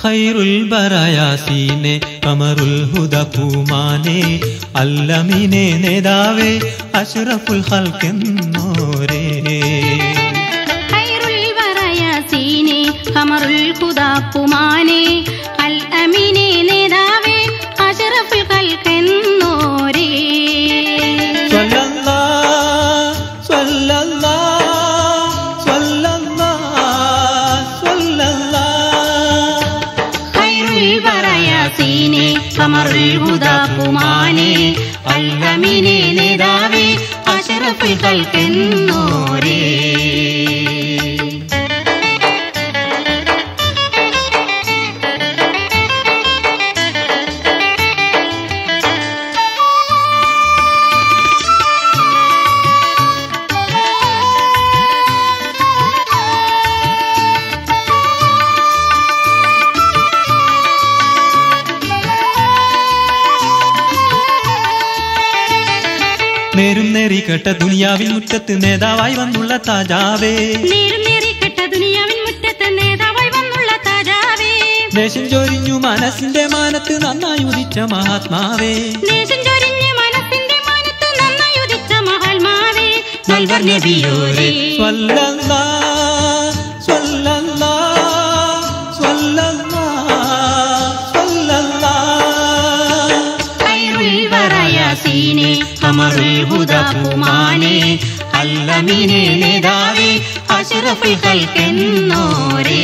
ഖൈറുൽ ബറയാസീനെ ഖമറുൽ ഹുദ പൂമാനെ അല്ലമീനെ നേതാവേ അഷ്റഫുൽ ഖൽഖെന്നോരേ ഖൈറുൽ ബറയാസീനെ ഖമറുൽ ഹുദ പൂമാനെ അല്ലമീനെ നേതാവേ അഷ്റഫുൽ ഖൽഖെന്നോരേ ഖമറുൽ ഹുദ പൂമാനെ അല്ലമീനെ നേതാവേ അഷ്റഫുൽ ഖൽഖെന്നോരേ നേരും നേറിക്കെട്ട ദുനിയാവിൻ മുറ്റത്ത് നേതാവായി വന്നുള്ള താജാവേ നേരും നേറിക്കെട്ട ദുനിയാവിൻ മുറ്റത്ത് നേതാവായി വന്നുള്ള താജാവേ ദേശം ചൊരിഞ്ഞു മനസ്സിന്റെ മാനത്ത് നന്നായി ഉദിച്ച മഹാത്മാവേ ദേശം ചൊരിഞ്ഞു മനസ്സിന്റെ മാനത്ത് നന്നായി ഉദിച്ച മഹാത്മാവേ നൽവർ നബിയോരേ സ്വല്ലല്ലാഹ് സ്വല്ലല്ലാഹ് സ്വല്ലല്ലാഹ് സ്വല്ലല്ലാഹ് ഖൈറുൽ ബറയാസീനെ ഖമറുൽ ഹുദ പൂമാനെ അല്ലമീനെ നേതാവേ അഷ്റഫുൽ ഖൽഖെന്നോരേ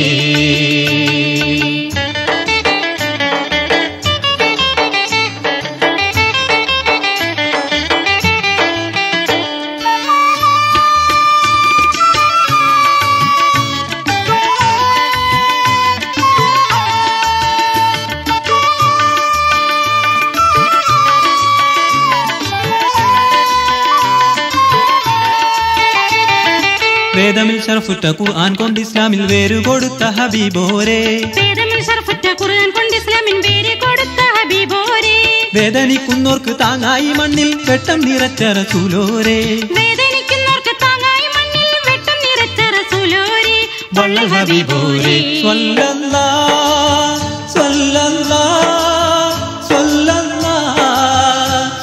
വേദമിൽ ശറഫുറ്റ ഖുർആൻ കൊണ്ട് ഇസ്ലാമിൽ വേര് കൊടുത്ത ഹബീബോരേ വേദമിൽ ശറഫുറ്റ ഖുർആൻ കൊണ്ട് ഇസ്ലാമിൽ വേര് കൊടുത്ത ഹബീബോരേ വേദനിക്കുന്നോർക്ക് താങ്ങായി മണ്ണിൽ വെട്ടം നിറച്ച റസൂലോരേ വേദനിക്കുന്നോർക്ക് താങ്ങായി മണ്ണിൽ വെട്ടം നിറച്ച റസൂലോരേ വള്ളൽ ഹബീബോരേ സ്വല്ലല്ലാഹ് സ്വല്ലല്ലാഹ് സ്വല്ലല്ലാഹ്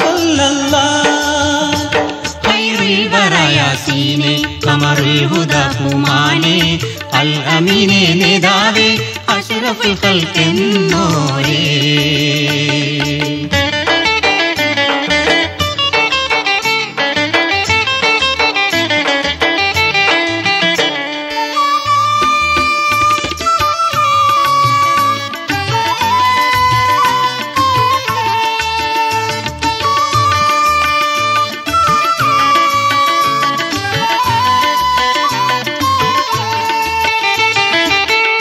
സ്വല്ലല്ലാഹ് ഖൈറുൽ ബറയാസീനെ ഖമറുൽ ഹുദ പൂമാനെ അൽഅമീനെ നേതാവേ അഷ്റഫുൽ ഖൽഖെന്നോരേ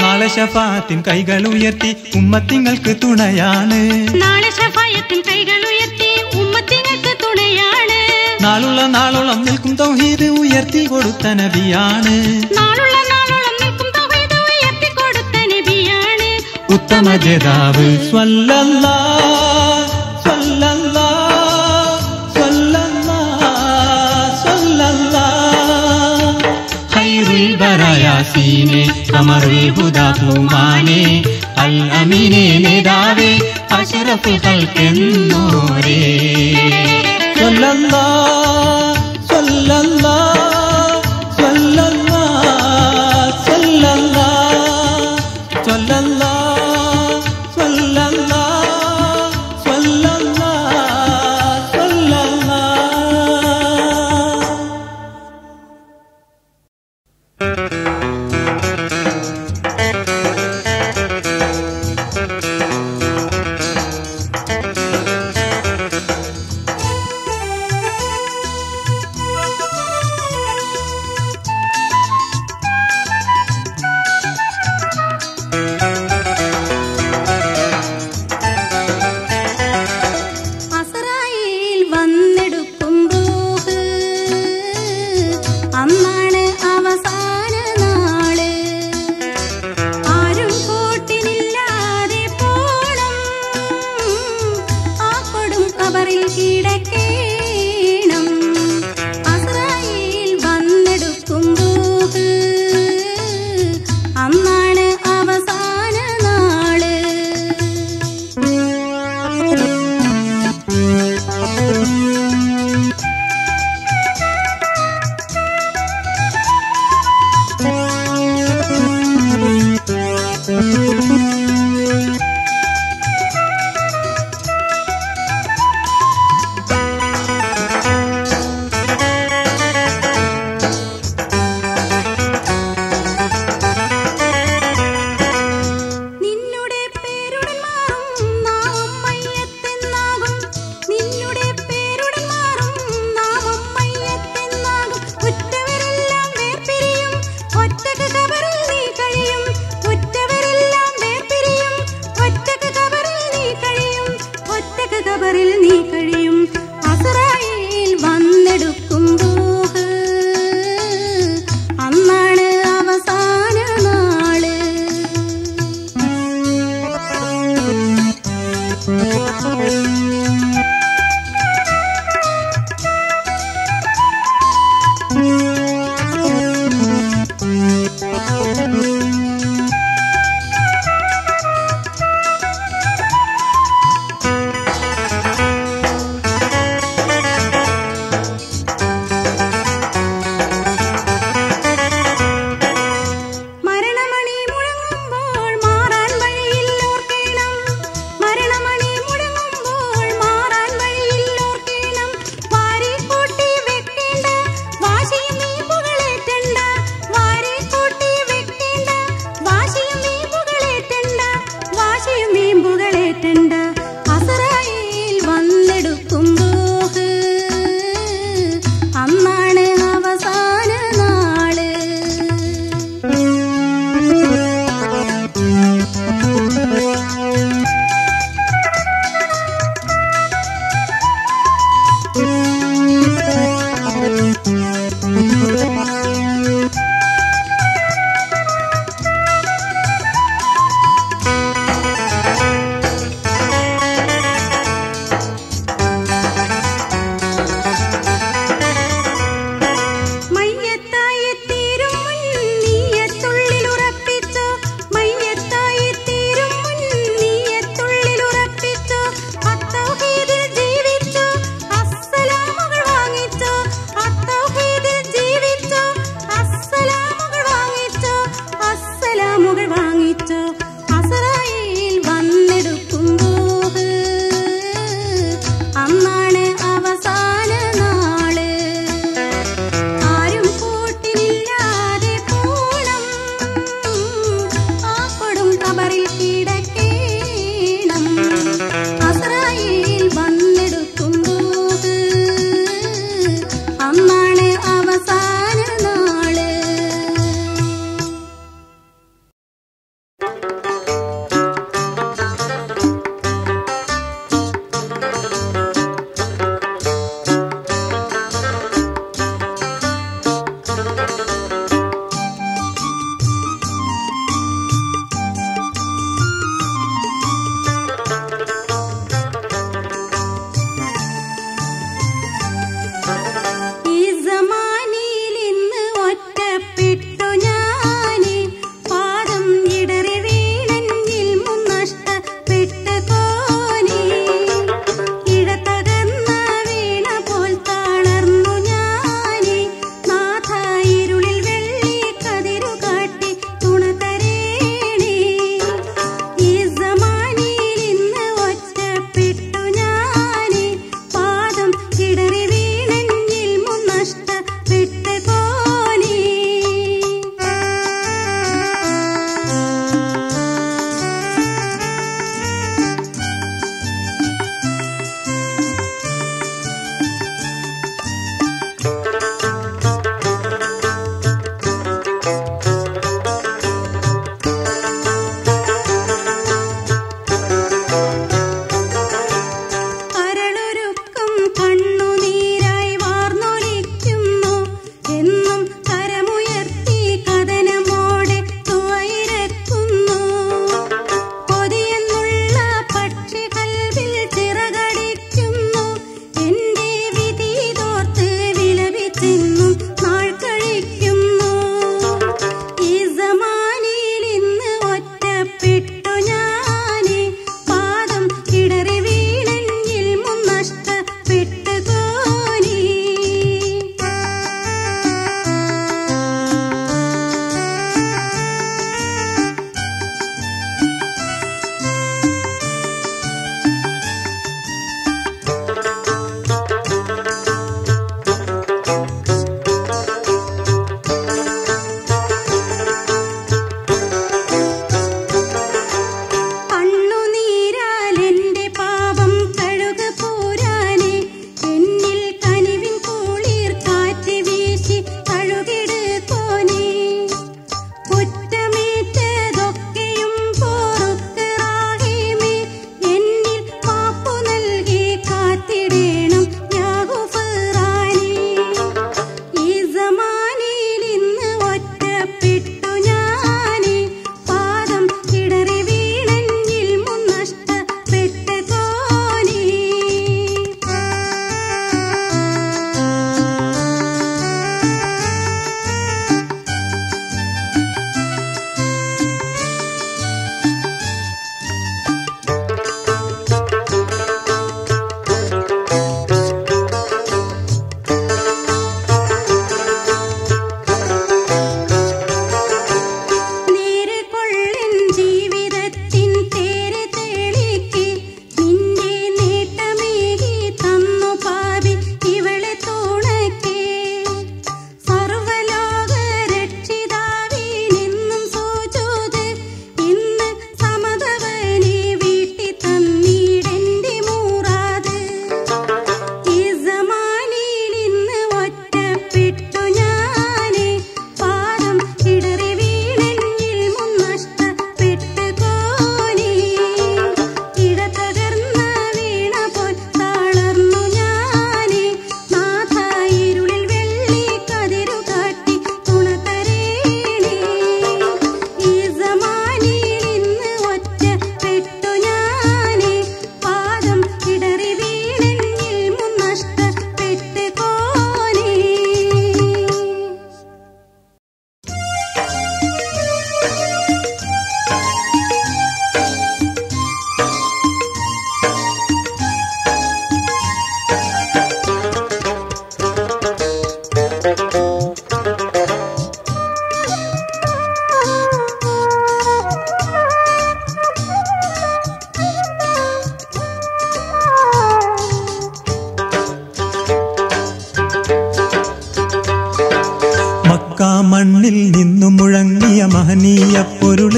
നാളെ ശഫാഅത്തിൻ കൈകൾ ഉയർത്തി ഉമ്മത്തിങ്ങൾക്ക് തുണയാണ് നാളെ ശഫാഅത്തിൻ കൈകൾ ഉയർത്തി ഉമ്മത്തിങ്ങൾക്ക് തുണയാണ് നാളുള്ള നാളോളം നിൽക്കും തൗഹീദ് ഉയർത്തി കൊടുത്ത നബിയാണ് നാളുള്ള നാളോളം നിൽക്കും തൗഹീദ് ഉയർത്തി കൊടുത്ത നബിയാണ് ഉത്തമ ജേതാവ് സ്വല്ലല്ലാഹ് സ്വല്ലല്ലാഹ് സ്വല്ലല്ലാഹ് സ്വല്ലല്ലാഹ് ഖൈറുൽ ബറയാസീനെ ഖമറുൽ ഹുദ പൂമാനെ അൽഅമീനെ നേതാവേ അഷ്റഫുൽ ഖൽഖെന്നോരേ സ്വല്ലല്ലാഹ് സ്വല്ലല്ലാഹ് സ്വല്ലല്ലാഹ് സ്വല്ലല്ലാഹ് സ്വല്ലല്ലാഹ് സ്വല്ലല്ലാഹ് സ്വല്ലല്ലാഹ് സ്വല്ലല്ലാഹ് ഒറ്റക്ക് കബറിൽ നീ കഴിയും, ഉറ്റവരെല്ലാം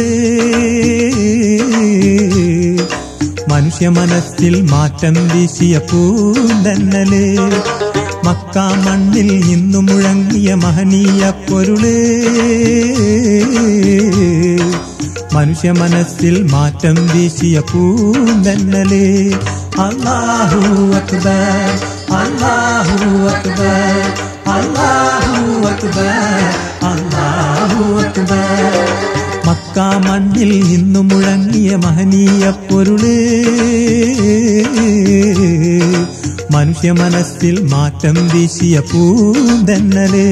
പൊരുളേ മനുഷ്യ മനസ്സിൽ മാറ്റം വീശിയ പൂന്തന്നലേ മക്കാ മണ്ണിൽ നിന്നു മുഴങ്ങിയ മഹനീയ പൊരുളേ മനുഷ്യ മനസ്സിൽ മാറ്റം വീശിയ പൂന്തന്നലേ അല്ലാഹു അക്ബർ അല്ലാഹു അക്ബർ അല്ലാഹു അക്ബർ അല്ലാഹു അക്ബർ മക്കാ മണ്ണിൽ നിന്നു മുഴങ്ങിയ മഹനീയ പൊരുളേ മനുഷ്യ മനസ്സിൽ മാറ്റം വീശിയ പൂന്തന്നലേ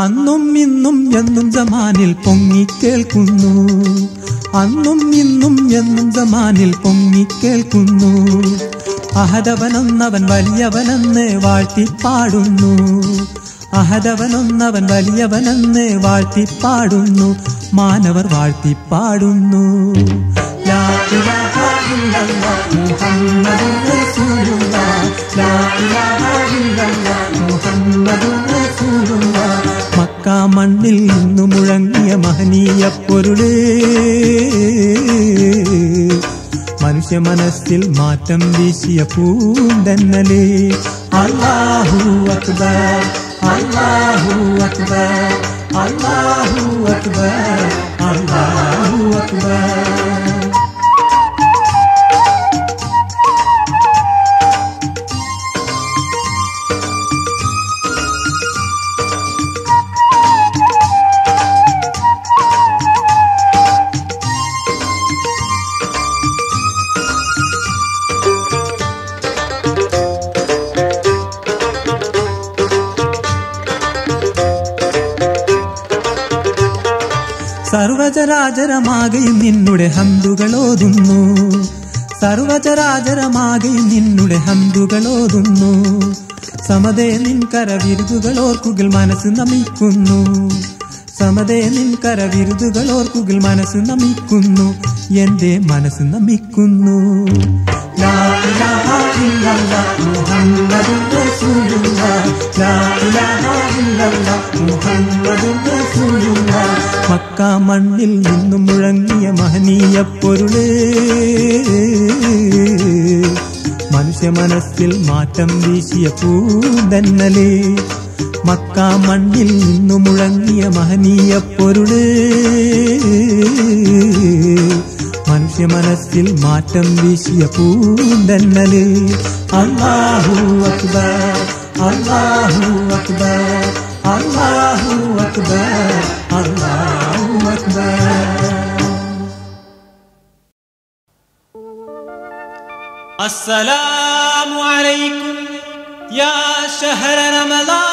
അന്നും ഇന്നും എന്നും സമാനിൽ പൊങ്ങിക്കേൾക്കുന്നു അന്നും ഇന്നും എന്നും സമാനിൽ പൊങ്ങിക്കേൾക്കുന്നു അഹദവനൊന്നവൻ വലിയവനെന്ന് വാഴ്ത്തിപ്പാടുന്നു അഹദവനൊന്നവൻ വലിയവനെന്ന് വാഴ്ത്തിപ്പാടുന്നു മാനവർ വാഴ്ത്തിപ്പാടുന്നു ലാ ഇലാഹ ഇല്ലല്ലാഹ് മുഹമ്മദുർ റസൂലുള്ളാഹ് ലാ ഇലാഹ ഇല്ലല്ലാഹ് മുഹമ്മദുർ റസൂലുള്ളാഹ് മക്കാ മണ്ണിൽ നിന്നു മുഴങ്ങിയ മഹനീയ പൊരുളേ മനുഷ്യ മനസ്സിൽ മാറ്റം വീശിയ പൂന്തന്നലേ അല്ലാഹു അക്ബർ അല്ലാഹു അക്ബർ അല്ലാഹു അക്ബർ അല്ലാഹു അക്ബർ സർവചരാചരമാകെയും നിന്നുടെ ഹംദുകളോതുന്നു സർവചരാചരമാകെയും നിന്നുടെ ഹംദുകളോതുന്നു സമതേ നിൻ കരവിരുതുകളോർക്കുകിൽ മനസ്സ് നമിക്കുന്നു സമതേ നിൻ കരവിരുതുകളോർക്കുകിൽ മനസ്സ് നമിക്കുന്നു എന്റെ മനസ്സ് നമിക്കുന്നു ലാ ഇലാഹ ഇല്ലല്ലാഹ് മുഹമ്മദുർ റസൂലുള്ളാഹ് ലാ ഇലാഹ ഇല്ലല്ലാഹ് മുഹമ്മദുർ റസൂലുള്ളാഹ് മക്കാ മണ്ണിൽ നിന്നും മുഴങ്ങിയ മഹനീയ പൊരുളേ മനുഷ്യ മനസ്സിൽ മാറ്റം വീശിയ പൂന്തന്നലേ മക്കാ മണ്ണിൽ നിന്നു മുഴങ്ങിയ മഹനീയ പൊരുളേ മനുഷ്യ മനസ്സിൽ മാറ്റം വീശിയ പൂന്തന്നലേ അല്ലാഹു അക്ബർ അല്ലാഹു അക്ബർ അല്ലാഹു അക്ബർ അല്ലാഹു അക്ബർ السلام عليكم يا شهر رمضان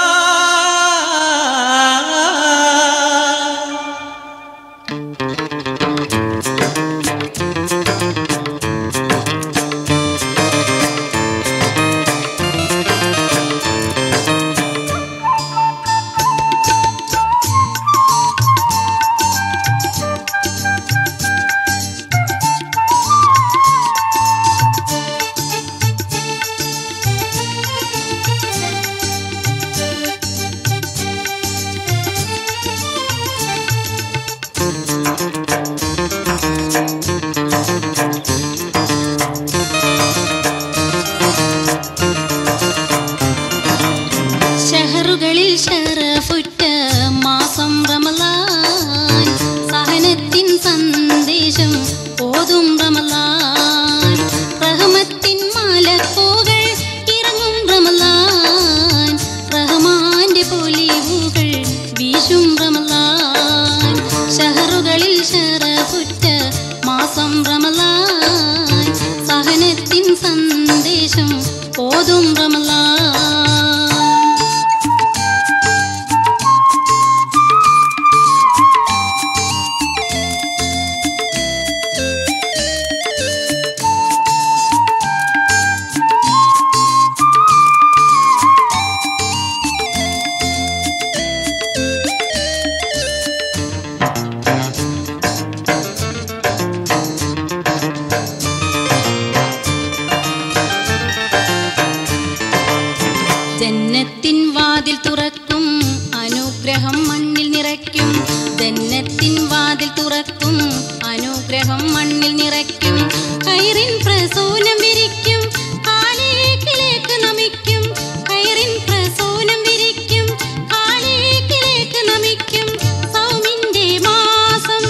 പ്രസൂനം വിരിക്കും കാലേക്കിലേക്ക് നമിക്കും കയറിൻ പ്രസൂനം വിരിക്കും കാലേക്കിലേക്ക് നമിക്കും സൗമിന്റെ മാസം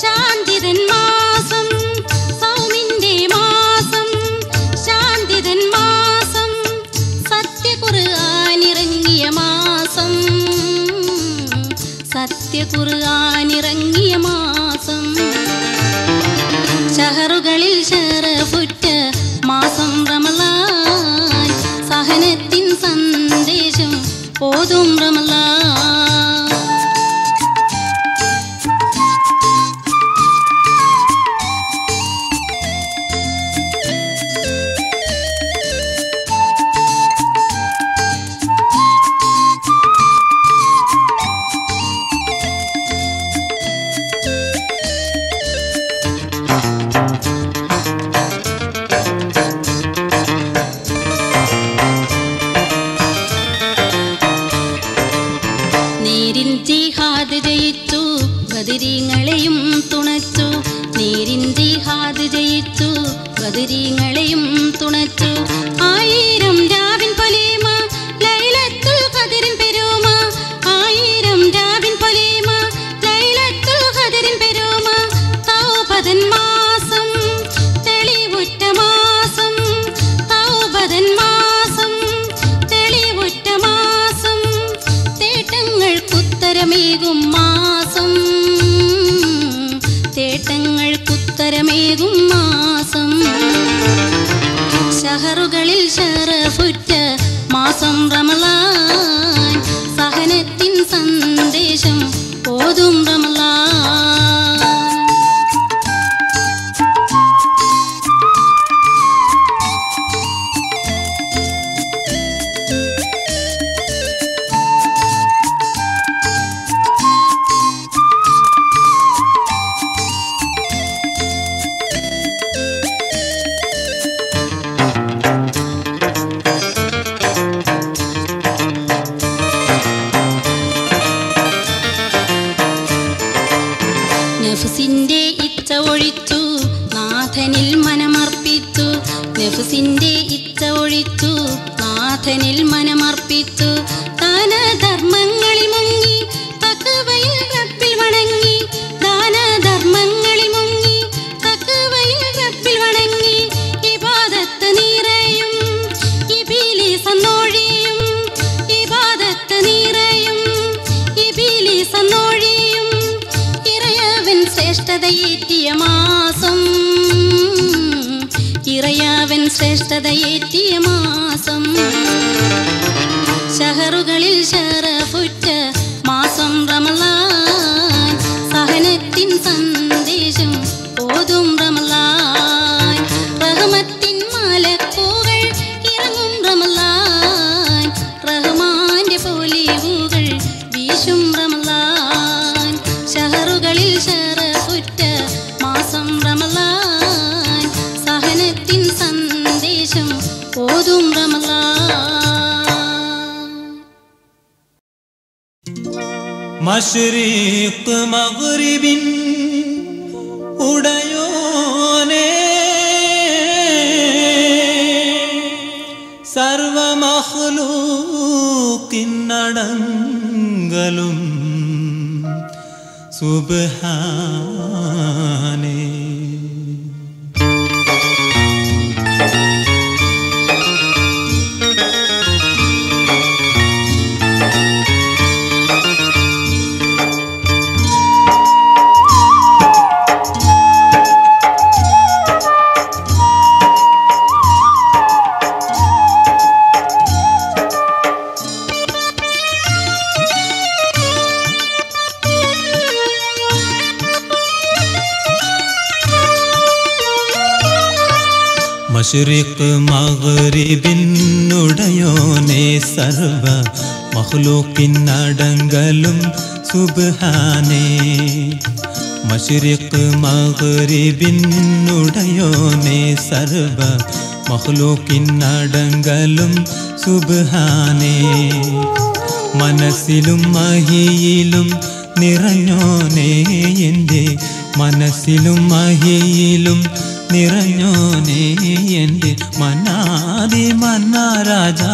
ശാന്തിതൻ മാസം സൗമിന്റെ മാസം ശാന്തിതൻ മാസം സത്യഖുർആനിറങ്ങിയ മാസം സത്യഖുർആനിറങ്ങിയ മാസം ഷഹറുകളിൽ ഷറഫുറ്റ മാസം റമളാൻ സഹനത്തിൻ സന്ദേശം ഓതും റമളാൻ നേരിൻ ജിഹാദ് ജയിച്ചു ബദരീങ്ങളെയും തുണച്ചു നേരിൻ ജിഹാദ് ജയിച്ചു ബദരീങ്ങളെയും തുണച്ചു ആയിരം രാവിൻ പൊലിമ ലൈലത്തുൽ ഖദറിൻ പെരുമ ആയിരം രാവിൻ പൊലിമ ലൈലത്തുൽ ഖദറിൻ പെരുമ തൗബതൻ മാസം തെളിവുറ്റ മാസം തൗബതൻ മാസം തെളിവുറ്റ മാസം തേട്ടങ്ങൾക്കുത്തരമേകും മാസം തേട്ടങ്ങൾക്കുത്തരമേകും മാസം ഷഹറുകളിൽ ഷറഫുറ്റ മാസം റമളാൻ സഹനത്തിൻ സന്ദേശം ഓതും റമളാൻ നഫ്സിന്റെ ഇച്ഛ ഒഴിച്ചു നാഥനിൽ മനമർപ്പിച്ചു നഫ്സിന്റെ ഇച്ഛ ഒഴിച്ചു നാഥനിൽ മനമർപ്പിച്ചു ദാനധർമ്മങ്ങളിൽ മുങ്ങി തഖ്വയിൽ റബ്ബിൽ വണങ്ങി ദാനധർമ്മങ്ങളിൽ മുങ്ങി തഖ്വയിൽ റബ്ബിൽ വണങ്ങി ഇബാദത്ത് നിറയും ഇബിലീസന്നൊഴിയും ഇബാദത്ത് നിറയും ഇബിലീസന്നൊഴിയും ഇറയവൻ ശ്രേഷ്ഠതയേറ്റിയ മാസം ഇറയവൻ ശ്രേഷ്ഠതയേറ്റിയ മാസം ഷഹറുകളിൽ ഷറഫുറ്റ മാസം റമളാൻ സഹനത്തിൻ സന്ദേശം ഓതും റമളാൻ റഹ്മത്തിൻ മലക്കുകൾ ഇറങ്ങും റമളാൻ റഹ്മാന്റെ പൊലിവുകൾ വീശും റമളാൻ ഷഹറുകളിൽ ഷറഫുറ്റ മാസം റമളാൻ സഹനത്തിൻ സന്ദേശം ഓതും റമളാൻ മശ്രിഖ് മഗ്രിബിൻ ഉടയോനേ സർവ മഖ്ലൂഖിൻ അടങ്കലും സുബ്ഹാനേ മശ്രിഖ് മഗ്രിബിനുടയോനേ സർവ മഖ്ലൂഖിൻ അടങ്കലും സുബ്ഹാനേ മശ്രിഖ് മഗ്രിബിനുടയോനേ സർവ മഖ്ലൂഖിൻ അടങ്കലും സുബ്ഹാനേ മനസ്സിലും മഹിയിലും നിറഞ്ഞോനേ എൻ്റെ മനസ്സിലും മഹിയിലും നിറഞ്ഞോനേ എൻ്റെ മന്നാദി മന്നാ രാജാ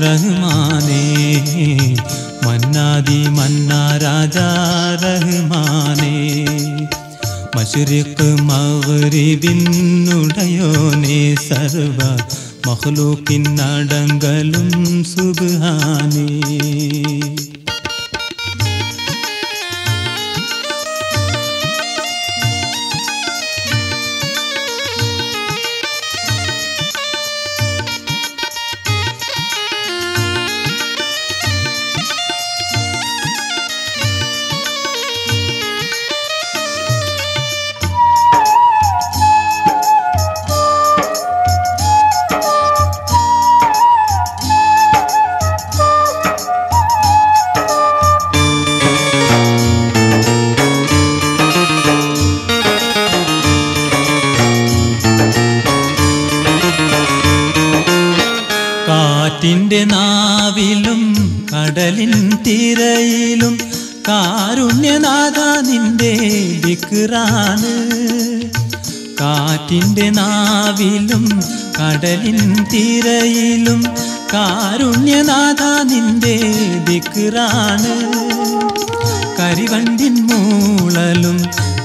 റഹ്മാനേ മന്നാദി മന്നാ രാജാ റഹ്മാനേ മശ്രിഖ് മഗ്രിബിനുടയോനേ സർവ മഖ്ലൂക്കിൻ അടങ്കലും സുബ്ഹാനേ കാറ്റിൻ്റെ നാവിലും കടലിൻ തിരയിലും കാരുണ്യനാഥ നിന്റെ ദിക്റാണ് കാറ്റിൻ്റെ നാവിലും കടലിൻ തിരയിലും കാരുണ്യനാഥ നിന്റെ ദിക്റാണ് കരിവണ്ടിൻ മൂളലും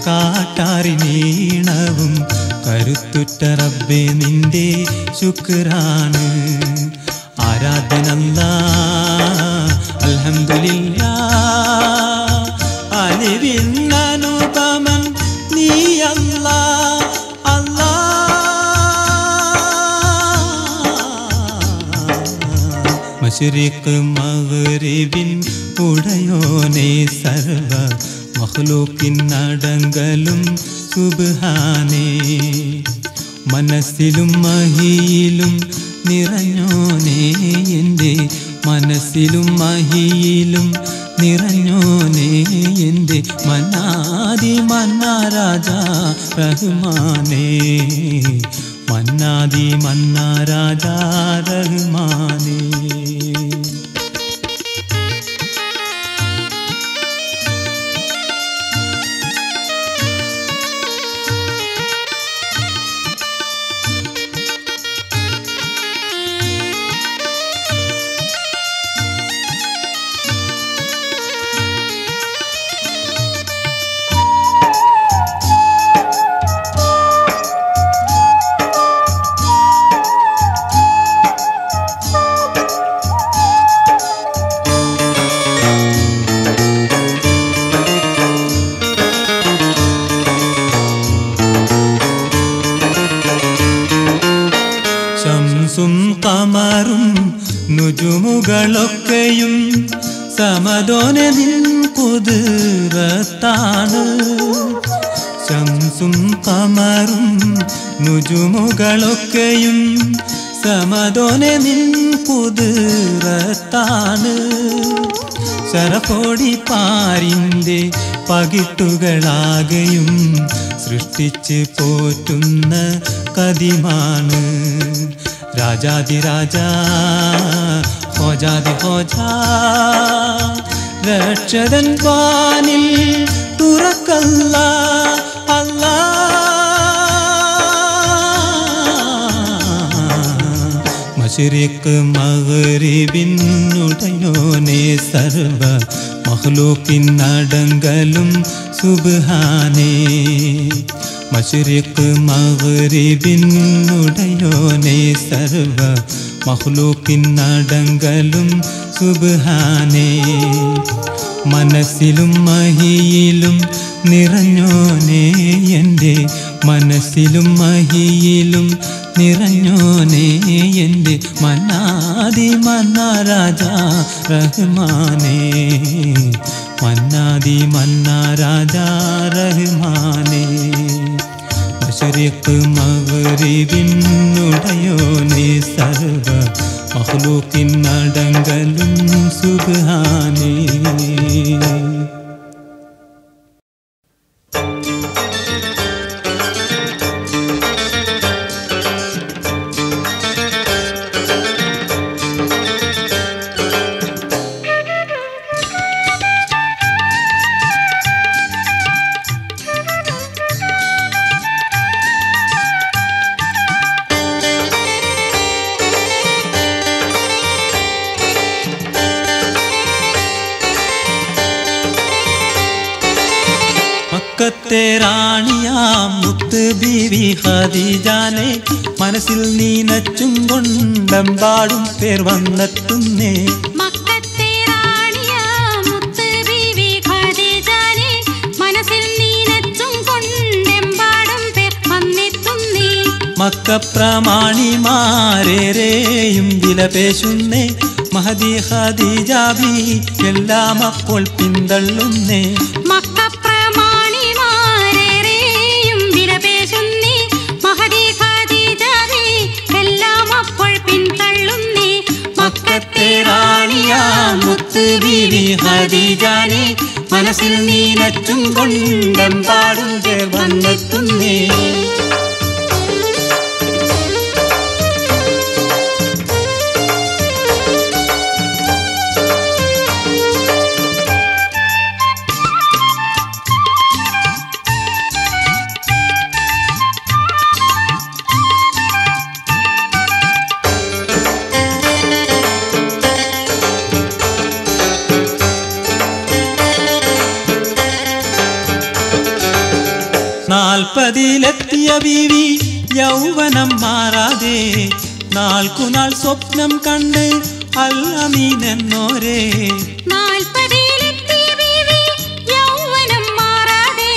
കാട്ടാറിനീണവും കരുത്തുറ്റ റബ്ബേ നിന്റെ ശുക്രാണ് ആരാധനല്ലാ അൽഹംദുലില്ലാഹ് അലിവിന്നനുപമൻ നീ അല്ലാ മശ്രിഖ് മഗ്രിബിൻ ഉടയോനേ സർവ മഖ്ലൂക്കിൻ അടങ്കലും സുബ്ഹാനേ മനസ്സിലും മഹിയിലും നിറഞ്ഞോനേ എൻ്റെ മനസ്സിലും മഹിയിലും നിറഞ്ഞോനേ എൻ്റെ മന്നാദി മന്നാ രാജാ റഹ്മാനേ മന്നാദി മന്നാ രാജാ റഹ്മാനേ ശംസും ഖമറും നുജുമുകളൊക്കെയും സമദോനെ നിൻ ഖുദ്റത്താണ് ശംസും ഖമറും നുജുമുകളൊക്കെയും സമദോനെ നിൻ ഖുദ്റത്താണ് ശരഫോടി പാരിൻ്റെ പകിട്ടുകളാകെയും സൃഷ്ടിച്ച് പോറ്റുന്ന കദിമാണ് രാജാതിരാജാ ഹോജാതി ഹോജാ രക്ഷതൻ വാനിൽ തുറക്കല്ലാ അല്ലാ മശ്രിഖ് മഗ്രിബിനുടയോനേ സർവ മഖ്ലൂക്കിൻ അടങ്കലും സുബ്ഹാനേ മശ്രിഖ് മഗ്രിബിനുടയോനേ സർവ മഖ്ലൂക്കിൻ അടങ്കലും സുബ്ഹാനേ മനസ്സിലും മഹിയിലും നിറഞ്ഞോനേ എൻ്റെ മനസ്സിലും മഹിയിലും നിറഞ്ഞോനേ എൻ്റെ മന്നാദി മന്നാ രാജാ റഹ്മാനേ മന്നാദി മന്നാ രാജാ റഹ്മാനേ മശ്രിഖ് മഗ്രിബിനുടയോനേ സർവ മഖ്ലൂക്കിൻ അടങ്കലും സുബ്ഹാനേ മക്കത്തെ റാണിയാം മുത്ത് ബീവി ഖദീജാനെ മനസ്സിൽ നീനച്ചും കൊണ്ടെമ്പാടും പേർ വന്നെത്തുന്നേ. മക്കത്തെ റാണിയാം മുത്ത് ബീവി ഖദീജാനെ മനസ്സിൽ നീനച്ചും കൊണ്ടെമ്പാടും പേർ വന്നെത്തുന്നേ. മക്കപ്രമാണിമാരേറെയും വിലപേശുന്നേ. മഹദി ഖദീജ ബി എല്ലാം അപ്പോൾ പിന്തള്ളുന്നേ. മക്കപ്രമാണിമാരേറെയും വിലപേശുന്നേ. മഹദി ഖദീജ ബി എല്ലാം അപ്പോൾ പിന്തള്ളുന്നേ. മക്കത്തെ റാണിയാം മുത്ത് ബീവി ഖദീജാനെ മനസ്സിൽ നീനച്ചും കൊണ്ടെമ്പാടും പേർ വന്നെത്തുന്നേ. നാൽപ്പതിലെത്തിയ ബീവി യൗവനം മാറാതെ നാൾക്കുനാൾ സ്വപ്നം കണ്ട് അൽ അമീൻ എന്നോരേ. നാൽപ്പതിലെത്തിയ ബീവി യൗവനം മാറാതെ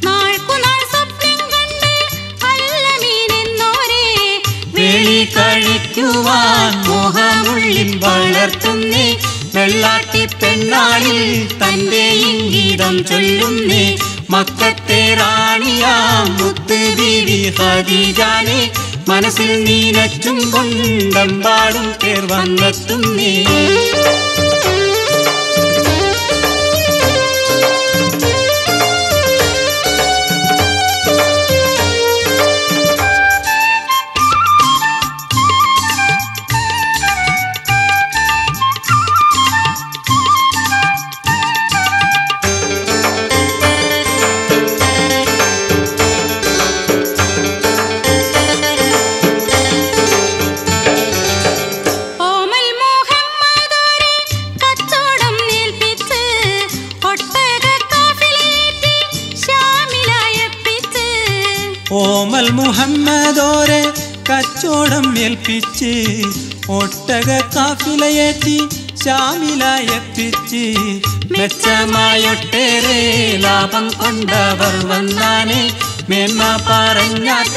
നാൾക്കുനാൾ സ്വപ്നം കണ്ട് അൽ അമീൻ എന്നോരേ. വേളി കഴിക്കുവാൻ മോഹമുള്ളിൽ വളർത്തുന്നേ. വെള്ളാട്ടി പെണ്ണാളിൽ തന്റെ ഇംഗിതം ചൊല്ലുന്നേ. മക്കത്തെ റാണിയാം മുത്ത് ബീവി ഖദീജാനെ മനസ്സിൽ നീനച്ചും കൊണ്ടെമ്പാടും പേർ വന്നെത്തുന്നേ. ഓമൽ മുഹമ്മദോരെ കച്ചോടം ഏൽപ്പിച്ച് ഒട്ടക കാഫിലയേറ്റി ശാമിലായപ്പിച്ച് മെച്ചമായൊട്ടേറെ ലാഭം കൊണ്ടവർ വന്നാനെ. മേന്മ പറഞ്ഞാൽ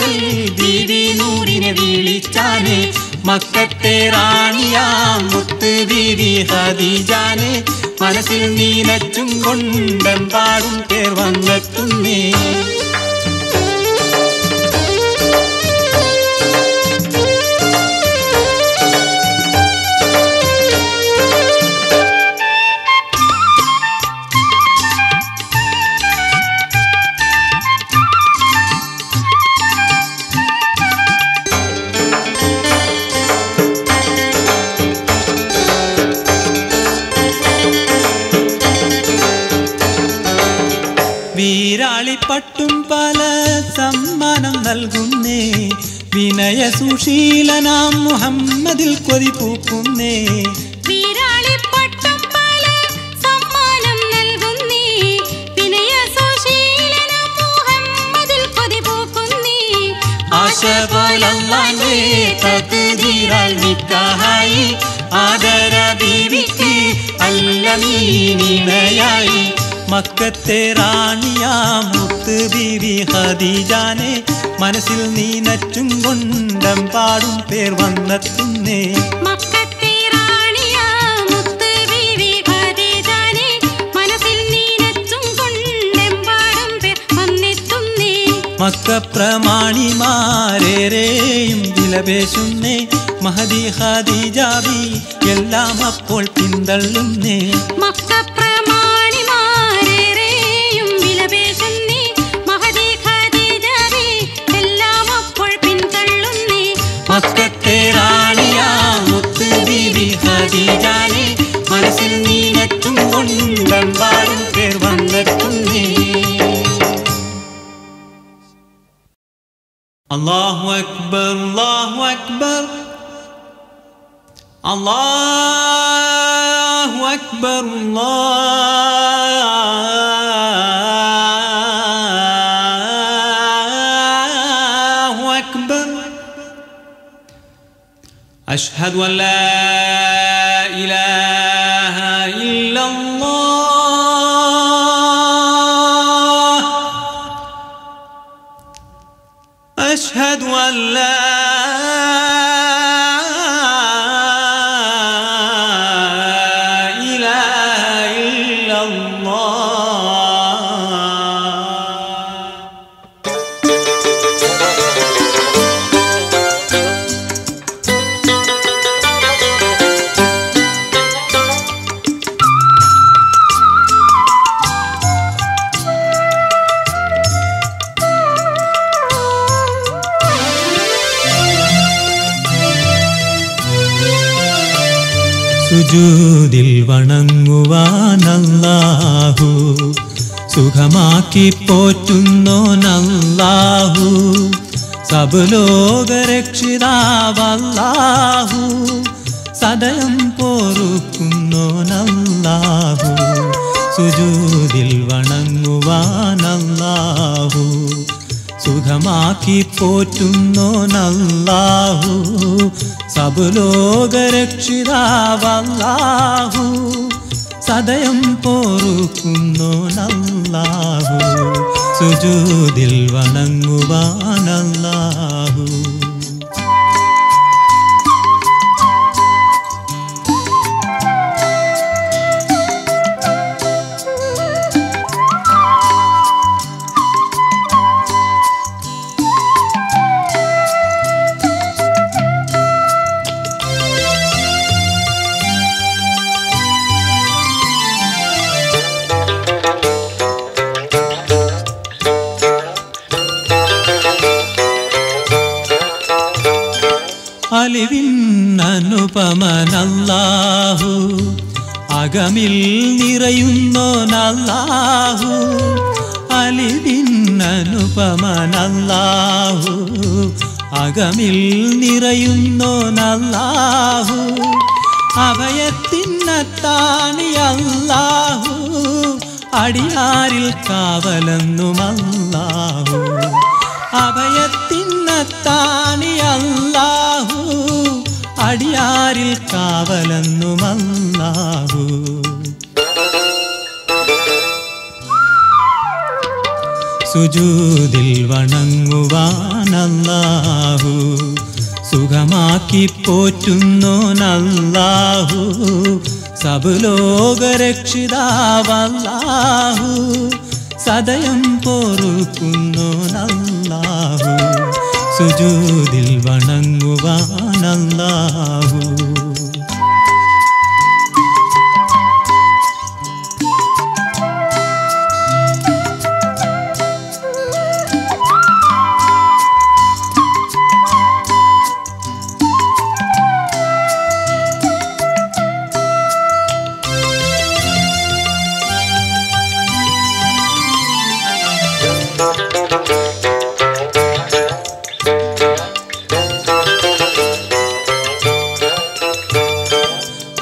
ബീവി നൂറിനെ വിളിച്ചാനെ. മക്കത്തെ റാണിയാം മുത്ത് ബീവി ഖദീജാനെ മനസ്സിൽ നീനച്ചും കൊണ്ടെമ്പാടും പേർ വന്നെത്തുന്നേ. വീരാളിപ്പട്ടും പല സമ്മാനം നൽകുന്നേ. വിനയ സുശീലനാം മുഹമ്മദിൽ കൊതിപൂക്കുന്നേ. വീരാളിപ്പട്ടും പല സമ്മാനം നൽകുന്നേ. വിനയ സുശീലനാം മുഹമ്മദിൽ കൊതിപൂക്കുന്നേ. ആശ പോലല്ലാന്റെ തഖ്ദീറാൽ നിക്കാഹായി ആദര ബീവിക്ക് അല്ലമീനിണയായി. മക്കത്തെ റാണിയാം മുത്ത് ബീവി ഖദീജാനെ മനസ്സിൽ നീനച്ചും കൊണ്ടെമ്പാടും പേർ വന്നെത്തുന്നേ. മക്കത്തെ റാണിയാം മുത്ത് ബീവി ഖദീജാനെ മനസ്സിൽ നീനച്ചും കൊണ്ടെമ്പാടും പേർ വന്നെത്തുന്നേ. മക്കപ്രമാണിമാരേറെയും വിലപേശുന്നേ. മഹദി ഖദീജ ബി എല്ലാം അപ്പോൾ പിന്തള്ളുന്നേ. മക്കപ്രമാണിമാരേറെയും വിലപേശുന്നേ. മഹദി ഖദീജ ബി എല്ലാം അപ്പോൾ പിന്തള്ളുന്നേ. മക്കത്തെ റാണിയാം മുത്ത് ബീവി ഖദീജാനെ മനസ്സിൽ നീനച്ചും കൊണ്ടെമ്പാടും പേർ വന്നെത്തുന്നേ. അല്ലാഹു അക്ബർ അല്ലാഹു അക്ബർ അല്ലാഹു അക്ബർ അല്ലാഹു أشهد أن لا إله إلا الله أشهد أن لا إله إلا الله സുജൂദിൽ വണങ്ങുവാനല്ലാഹു സുഖമാക്കി പോറ്റുന്നോനല്ലാഹു സബലോകരക്ഷിതാവല്ലാഹു സദയം പോറുക്കുന്നോനല്ലാഹു സുജൂദിൽ വണങ്ങുവാനല്ലാഹു സുഖമാക്കി പോറ്റുന്നോനല്ലാഹു സബലോകരക്ഷിതാവല്ലാഹു സദയം പോറുക്കുന്നോനല്ലാഹു സുജൂദിൽ വണങ്ങുവാനല്ലാഹു അലിവിന്നനുപമനല്ലാഹു അകമിൽ നിറയുന്നോനല്ലാഹു അലിവിന്നനുപമനല്ലാഹു അകമിൽ നിറയുന്നോനല്ലാഹു അഭയത്തിനത്താണിയല്ലാഹു അടിയാരിൽ കാവലെന്നുമല്ലാഹു അഭയത്തിനത്താണിയല്ലാഹു അടിയാരിൽ കാവലെന്നുമല്ലാഹു സുജൂദിൽ വണങ്ങുവാനല്ലാഹു സുഖമാക്കി പോറ്റുന്നോനല്ലാഹു സബലോകരക്ഷിതാവല്ലാഹു സദയം പോറുക്കുന്നോനല്ലാഹു സുജൂദിൽ വണങ്ങുവാനല്ലാഹു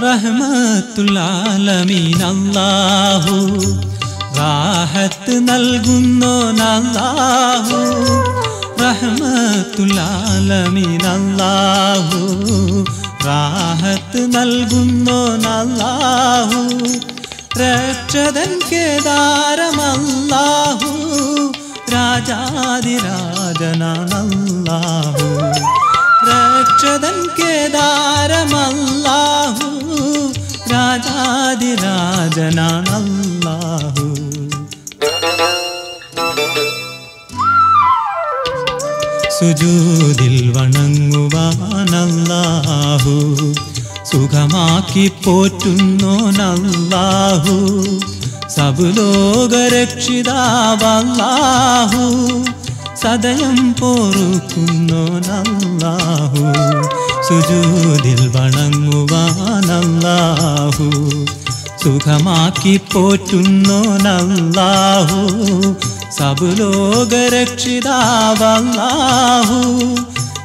റഹ്മത്തുൽ ആലമീൻ അല്ലാഹു റാഹത്ത് നൽകുന്നോനല്ലാഹു റഹ്മത്തുൽ ആലമീൻ അല്ലാഹു റാഹത്ത് നൽകുന്നോനല്ലാഹു രക്ഷതൻ കേദാരമല്ലാഹു രാജാതിരാജനാണല്ലാഹു രക്ഷതൻ കേദാരമല്ലാഹു രാജാതിരാജനാണല്ലാഹു സുജൂദിൽ വണങ്ങുവാനല്ലാഹു സുഖമാക്കി പോറ്റുന്നോനല്ലാഹു സബലോകരക്ഷിതാവല്ലാഹു സദയം പോറുക്കുന്നോനല്ലാഹു സുജൂദിൽ വണങ്ങുവാനല്ലാഹു സുഖമാക്കി പോറ്റുന്നോനല്ലാഹു സബലോകരക്ഷിതാവല്ലാഹു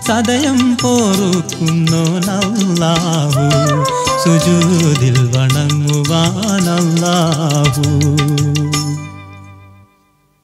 സദയം പോറുക്കുന്നോനല്ലാഹു സുജൂദിൽ വണങ്ങുവാനല്ലാഹു